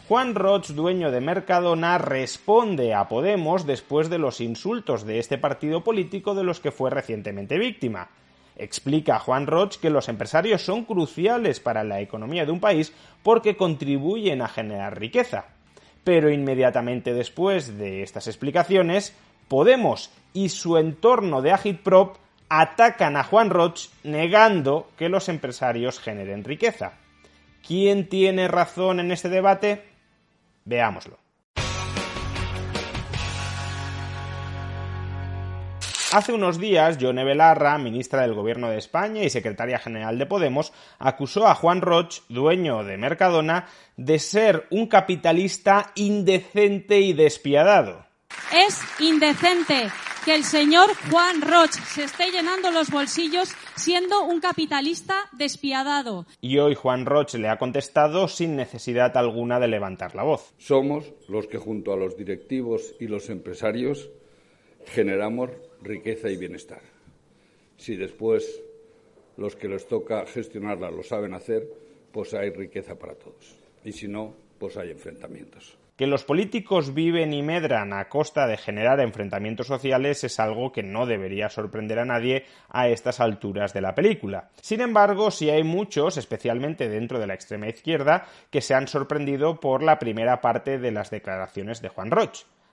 Juan Roig, dueño de Mercadona, responde a Podemos después de los insultos de este partido político de los que fue recientemente víctima. Explica Juan Roig que los empresarios son cruciales para la economía de un país porque contribuyen a generar riqueza. Pero inmediatamente después de estas explicaciones, Podemos y su entorno de Agitprop atacan a Juan Roig negando que los empresarios generen riqueza. ¿Quién tiene razón en este debate? Veámoslo. Hace unos días, Yone Belarra, ministra del Gobierno de España y secretaria general de Podemos, acusó a Juan Roig, dueño de Mercadona, de ser un capitalista indecente y despiadado. Es indecente que el señor Juan Roig se esté llenando los bolsillos siendo un capitalista despiadado. Y hoy Juan Roig le ha contestado sin necesidad alguna de levantar la voz. Somos los que junto a los directivos y los empresarios generamos riqueza y bienestar. Si después los que les toca gestionarla lo saben hacer, pues hay riqueza para todos. Y si no, pues hay enfrentamientos. Que los políticos viven y medran a costa de generar enfrentamientos sociales es algo que no debería sorprender a nadie a estas alturas de la película. Sin embargo, sí hay muchos, especialmente dentro de la extrema izquierda, que se han sorprendido por la primera parte de las declaraciones de Juan Roig,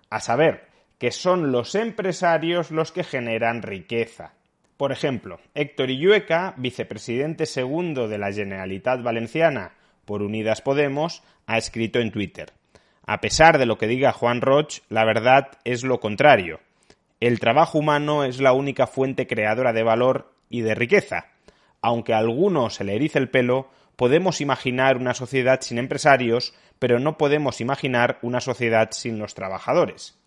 a saber, que son los empresarios los que generan riqueza. Por ejemplo, Héctor Illueca, vicepresidente segundo de la Generalitat Valenciana por Unidas Podemos, ha escrito en Twitter: a pesar de lo que diga Juan Roig, la verdad es lo contrario. El trabajo humano es la única fuente creadora de valor y de riqueza. Aunque a alguno se le erice el pelo, podemos imaginar una sociedad sin empresarios, pero no podemos imaginar una sociedad sin los trabajadores.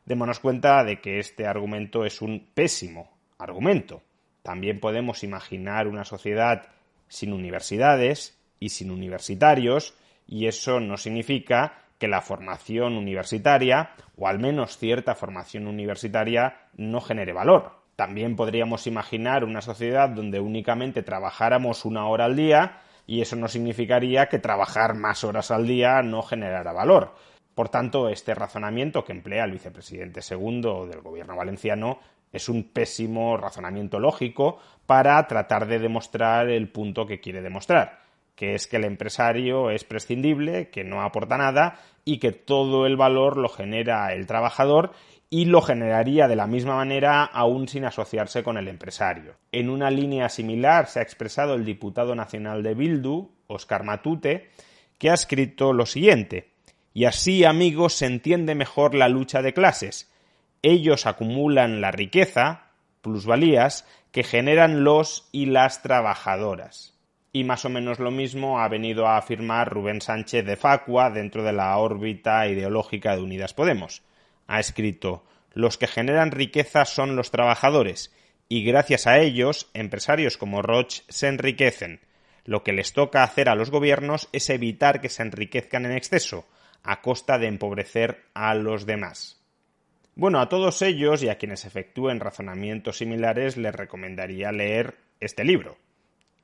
Démonos cuenta de que este argumento es un pésimo argumento. También podemos imaginar una sociedad sin universidades y sin universitarios, y eso no significa que la formación universitaria, o al menos cierta formación universitaria, no genere valor. También podríamos imaginar una sociedad donde únicamente trabajáramos 1 hora al día, y eso no significaría que trabajar más horas al día no generara valor. Por tanto, este razonamiento que emplea el vicepresidente segundo del gobierno valenciano es un pésimo razonamiento lógico para tratar de demostrar el punto que quiere demostrar, que es que el empresario es prescindible, que no aporta nada y que todo el valor lo genera el trabajador y lo generaría de la misma manera aún sin asociarse con el empresario. En una línea similar se ha expresado el diputado nacional de Bildu, Óscar Matute, que ha escrito lo siguiente: y así, amigos, se entiende mejor la lucha de clases. Ellos acumulan la riqueza, plusvalías, que generan los y las trabajadoras. Y más o menos lo mismo ha venido a afirmar Rubén Sánchez de Facua dentro de la órbita ideológica de Unidas Podemos. Ha escrito: los que generan riqueza son los trabajadores, y gracias a ellos, empresarios como Roig se enriquecen. Lo que les toca hacer a los gobiernos es evitar que se enriquezcan en exceso, a costa de empobrecer a los demás. Bueno, a todos ellos y a quienes efectúen razonamientos similares les recomendaría leer este libro,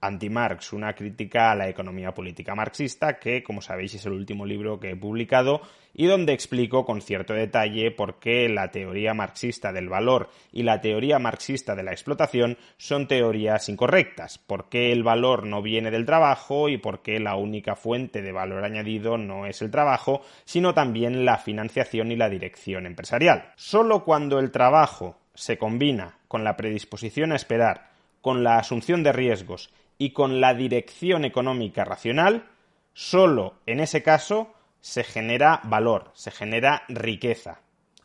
Anti-Marx, una crítica a la economía política marxista, que, como sabéis, es el último libro que he publicado y donde explico con cierto detalle por qué la teoría marxista del valor y la teoría marxista de la explotación son teorías incorrectas, por qué el valor no viene del trabajo y por qué la única fuente de valor añadido no es el trabajo, sino también la financiación y la dirección empresarial. Solo cuando el trabajo se combina con la predisposición a esperar, con la asunción de riesgos y con la dirección económica racional, solo en ese caso se genera valor, se genera riqueza.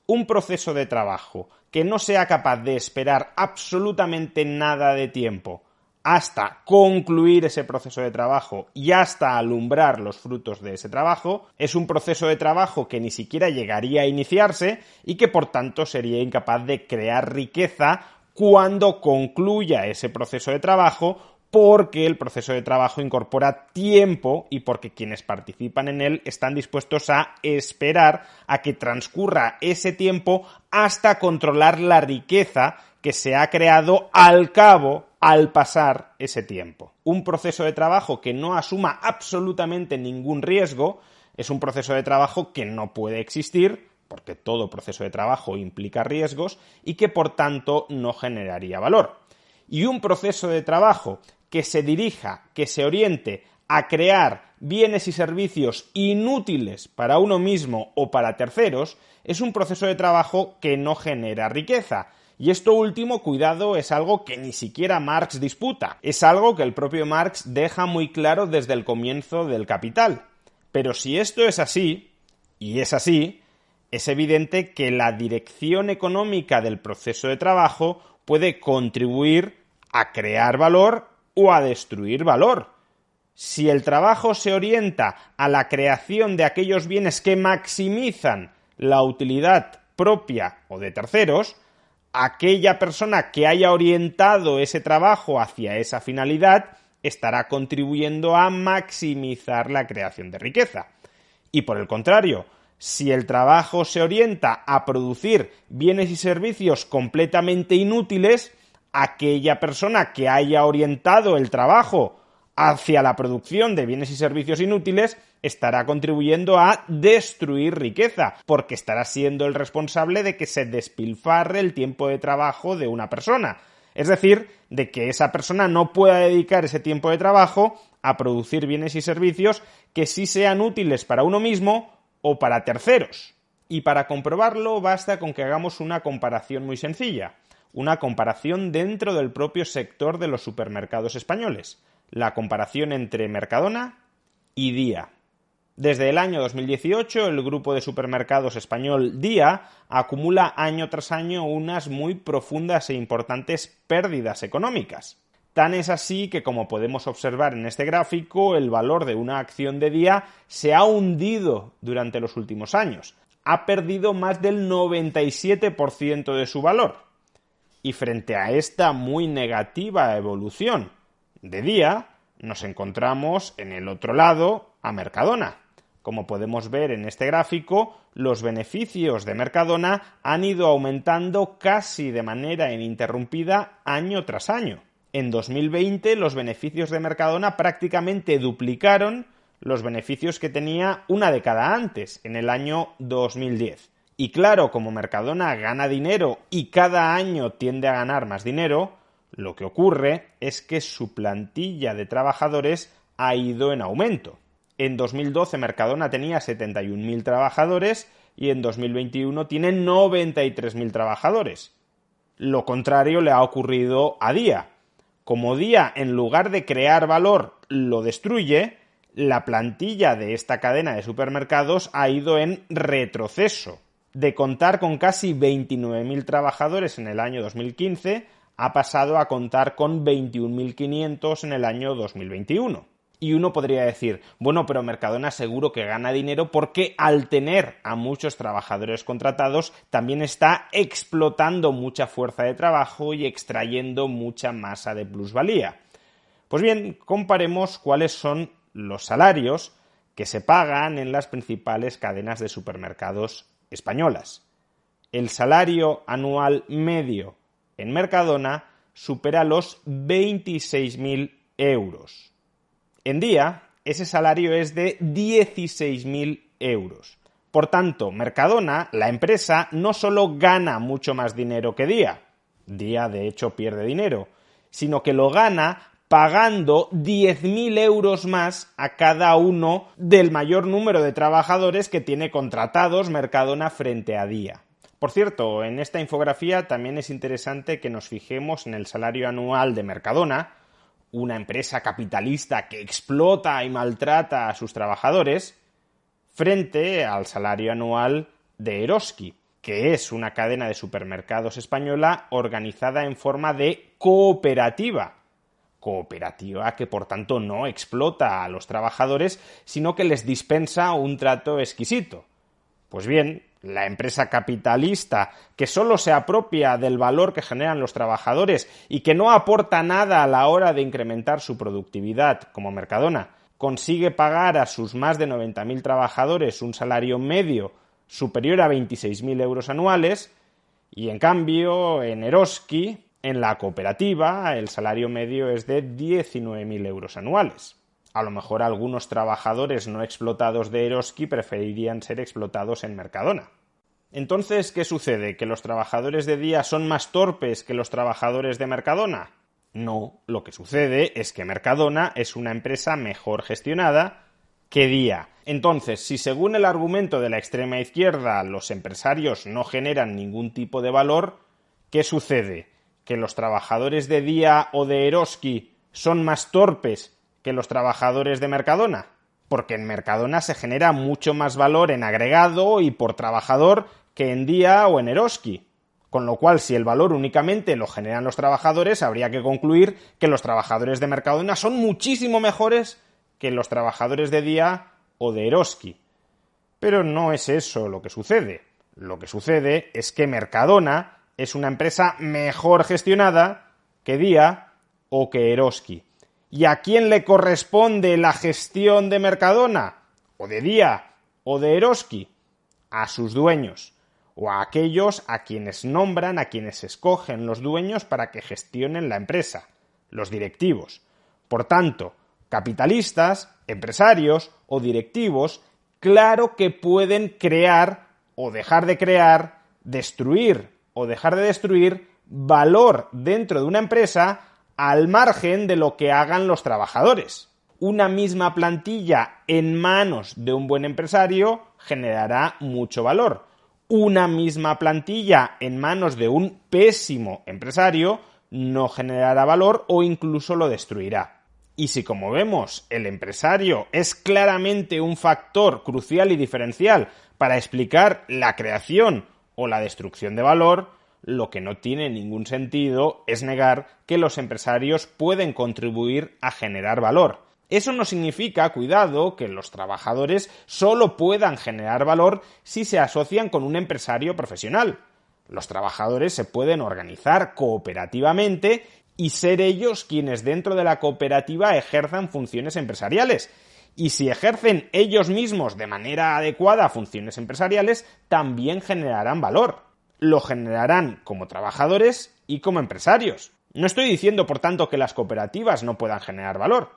Un proceso de trabajo que no sea capaz de esperar absolutamente nada de tiempo hasta concluir ese proceso de trabajo y hasta alumbrar los frutos de ese trabajo, es un proceso de trabajo que ni siquiera llegaría a iniciarse y que por tanto sería incapaz de crear riqueza cuando concluya ese proceso de trabajo, porque el proceso de trabajo incorpora tiempo y porque quienes participan en él están dispuestos a esperar a que transcurra ese tiempo hasta controlar la riqueza que se ha creado al pasar ese tiempo. Un proceso de trabajo que no asuma absolutamente ningún riesgo, es un proceso de trabajo que no puede existir, porque todo proceso de trabajo implica riesgos, y que por tanto no generaría valor. Y un proceso de trabajo que se dirija, que se oriente a crear bienes y servicios inútiles para uno mismo o para terceros, es un proceso de trabajo que no genera riqueza. Y esto último, cuidado, es algo que ni siquiera Marx disputa. Es algo que el propio Marx deja muy claro desde el comienzo del Capital. Pero si esto es así, y es así, es evidente que la dirección económica del proceso de trabajo puede contribuir a crear valor o a destruir valor. Si el trabajo se orienta a la creación de aquellos bienes que maximizan la utilidad propia o de terceros, aquella persona que haya orientado ese trabajo hacia esa finalidad estará contribuyendo a maximizar la creación de riqueza. Y por el contrario, si el trabajo se orienta a producir bienes y servicios completamente inútiles, aquella persona que haya orientado el trabajo hacia la producción de bienes y servicios inútiles estará contribuyendo a destruir riqueza, porque estará siendo el responsable de que se despilfarre el tiempo de trabajo de una persona. Es decir, de que esa persona no pueda dedicar ese tiempo de trabajo a producir bienes y servicios que sí sean útiles para uno mismo o para terceros. Y para comprobarlo basta con que hagamos una comparación muy sencilla, una comparación dentro del propio sector de los supermercados españoles, la comparación entre Mercadona y Día. Desde el año 2018, el grupo de supermercados español Día acumula año tras año unas muy profundas e importantes pérdidas económicas. Tan es así que, como podemos observar en este gráfico, el valor de una acción de Día se ha hundido durante los últimos años. Ha perdido más del 97% de su valor. Y frente a esta muy negativa evolución de Día, nos encontramos en el otro lado a Mercadona. Como podemos ver en este gráfico, los beneficios de Mercadona han ido aumentando casi de manera ininterrumpida año tras año. En 2020 los beneficios de Mercadona prácticamente duplicaron los beneficios que tenía una década antes, en el año 2010. Y claro, como Mercadona gana dinero y cada año tiende a ganar más dinero, lo que ocurre es que su plantilla de trabajadores ha ido en aumento. En 2012 Mercadona tenía 71.000 trabajadores y en 2021 tiene 93.000 trabajadores. Lo contrario le ha ocurrido a Día. Como Día, en lugar de crear valor, lo destruye, la plantilla de esta cadena de supermercados ha ido en retroceso. De contar con casi 29.000 trabajadores en el año 2015, ha pasado a contar con 21.500 en el año 2021. Y uno podría decir, bueno, pero Mercadona seguro que gana dinero porque al tener a muchos trabajadores contratados también está explotando mucha fuerza de trabajo y extrayendo mucha masa de plusvalía. Pues bien, comparemos cuáles son los salarios que se pagan en las principales cadenas de supermercados españolas. El salario anual medio en Mercadona supera los 26.000 euros. En Día, ese salario es de 16.000 euros. Por tanto, Mercadona, la empresa, no solo gana mucho más dinero que Día, Día de hecho pierde dinero, sino que lo gana pagando 10.000 euros más a cada uno del mayor número de trabajadores que tiene contratados Mercadona frente a Día. Por cierto, en esta infografía también es interesante que nos fijemos en el salario anual de Mercadona, una empresa capitalista que explota y maltrata a sus trabajadores, frente al salario anual de Eroski, que es una cadena de supermercados española organizada en forma de cooperativa. Cooperativa que por tanto no explota a los trabajadores, sino que les dispensa un trato exquisito. Pues bien, la empresa capitalista que solo se apropia del valor que generan los trabajadores y que no aporta nada a la hora de incrementar su productividad, como Mercadona, consigue pagar a sus más de 90.000 trabajadores un salario medio superior a 26.000 euros anuales y en cambio en Eroski, en la cooperativa, el salario medio es de 19.000 euros anuales. a lo mejor algunos trabajadores no explotados de Eroski preferirían ser explotados en Mercadona. Entonces, ¿qué sucede? ¿Que los trabajadores de Día son más torpes que los trabajadores de Mercadona? No, lo que sucede es que Mercadona es una empresa mejor gestionada que Día. Entonces, si según el argumento de la extrema izquierda los empresarios no generan ningún tipo de valor, ¿qué sucede? ¿Que los trabajadores de Día o de Eroski son más torpes que los trabajadores de Mercadona? Porque en Mercadona se genera mucho más valor en agregado y por trabajador que en Día o en Eroski. Con lo cual, si el valor únicamente lo generan los trabajadores, habría que concluir que los trabajadores de Mercadona son muchísimo mejores que los trabajadores de Día o de Eroski. Pero no es eso lo que sucede. Lo que sucede es que Mercadona es una empresa mejor gestionada que Día o que Eroski. ¿Y a quién le corresponde la gestión de Mercadona? ¿O de Día o de Eroski? A sus dueños, o a aquellos a quienes nombran, a quienes escogen los dueños para que gestionen la empresa, los directivos. Por tanto, capitalistas, empresarios o directivos, claro que pueden crear o dejar de crear, destruir o dejar de destruir valor dentro de una empresa al margen de lo que hagan los trabajadores. Una misma plantilla en manos de un buen empresario generará mucho valor. Una misma plantilla en manos de un pésimo empresario no generará valor o incluso lo destruirá. Y si, como vemos, el empresario es claramente un factor crucial y diferencial para explicar la creación o la destrucción de valor, lo que no tiene ningún sentido es negar que los empresarios pueden contribuir a generar valor. Eso no significa, cuidado, que los trabajadores solo puedan generar valor si se asocian con un empresario profesional. Los trabajadores se pueden organizar cooperativamente y ser ellos quienes dentro de la cooperativa ejerzan funciones empresariales. Y si ejercen ellos mismos de manera adecuada funciones empresariales, también generarán valor. Lo generarán como trabajadores y como empresarios. No estoy diciendo, por tanto, que las cooperativas no puedan generar valor.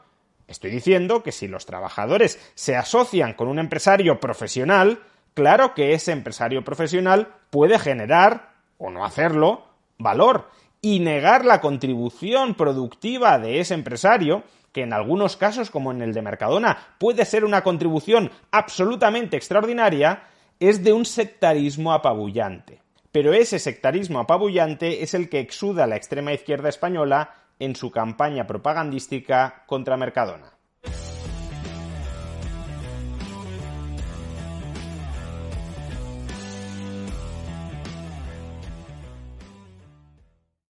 Estoy diciendo que si los trabajadores se asocian con un empresario profesional, claro que ese empresario profesional puede generar, o no hacerlo, valor y negar la contribución productiva de ese empresario, que en algunos casos, como en el de Mercadona, puede ser una contribución absolutamente extraordinaria, es de un sectarismo apabullante. Pero ese sectarismo apabullante es el que exuda la extrema izquierda española en su campaña propagandística contra Mercadona.